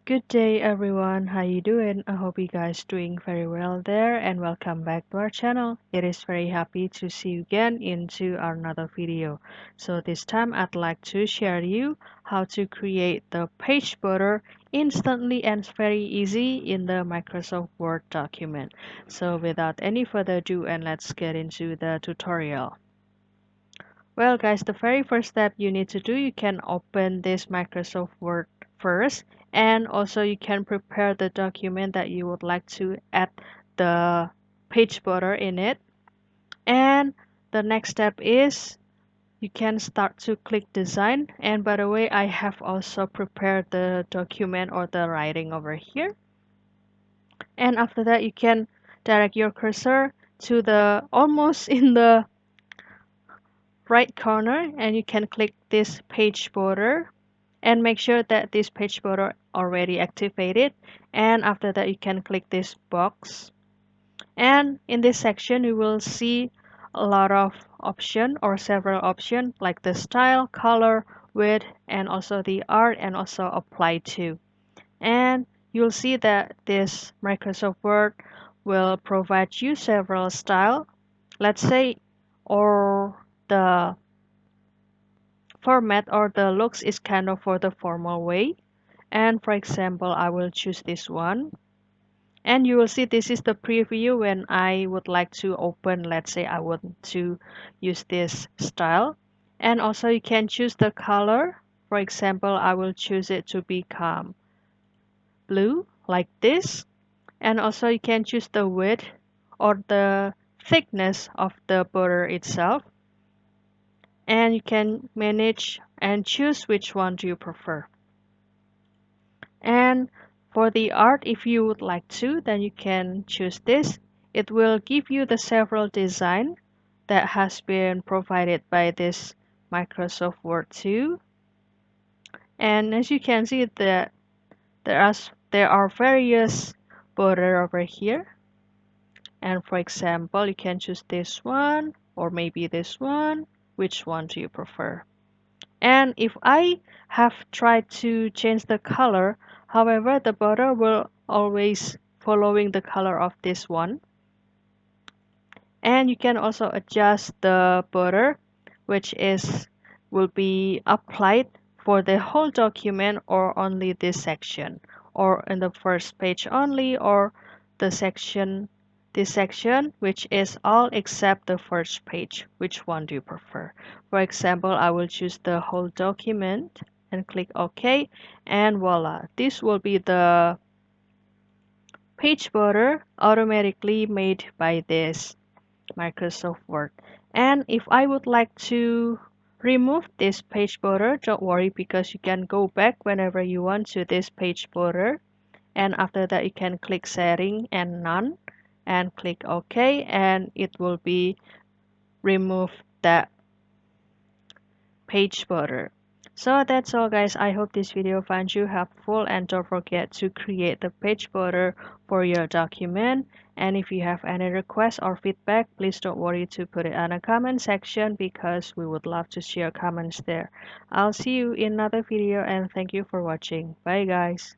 Good day everyone, how you doing? I hope you guys doing very well there and welcome back to our channel. It is very happy to see you again into another video. So this time I'd like to share you how to create the page border instantly and very easy in the Microsoft Word document. So without any further ado, and let's get into the tutorial. Well guys, the very first step you need to do, you can open this Microsoft Word first, and also you can prepare the document that you would like to add the page border in it. And the next step is you can start to click design. And by the way, I have also prepared the document or the writing over here. And after that, you can direct your cursor to the almost in the right corner, and you can click this page border and make sure that this page border already activated. And after that, you can click this box, and in this section you will see a lot of option or several options like the style, color, width, and also the art, and also apply to. And you'll see that this Microsoft Word will provide you several style, let's say, or the format or the looks is kind of for the formal way. And for example, I will choose this one. And you will see this is the preview when I would like to open, let's say I want to use this style. And also you can choose the color. For example, I will choose it to become blue like this. And also you can choose the width or the thickness of the border itself. And you can manage and choose which one do you prefer. And for the art, if you would like to, then you can choose this. It will give you the several design that has been provided by this Microsoft Word 2. And as you can see that there are various border over here. And for example, you can choose this one or maybe this one. Which one do you prefer? And if I have tried to change the color, however, the border will always following the color of this one. And you can also adjust the border, which will be applied for the whole document or only this section, or in the first page only, or the section this section, which is all except the first page. Which one do you prefer? For example, I will choose the whole document and click OK, and voila, this will be the page border automatically made by this Microsoft Word. And if I would like to remove this page border, don't worry, because you can go back whenever you want to this page border. And after that, you can click setting and none and click OK, and it will be remove that page border. So that's all guys, I hope this video finds you helpful, and don't forget to create the page border for your document. And if you have any requests or feedback, please don't worry to put it on a comment section, because we would love to share comments there. I'll see you in another video, and thank you for watching. Bye guys.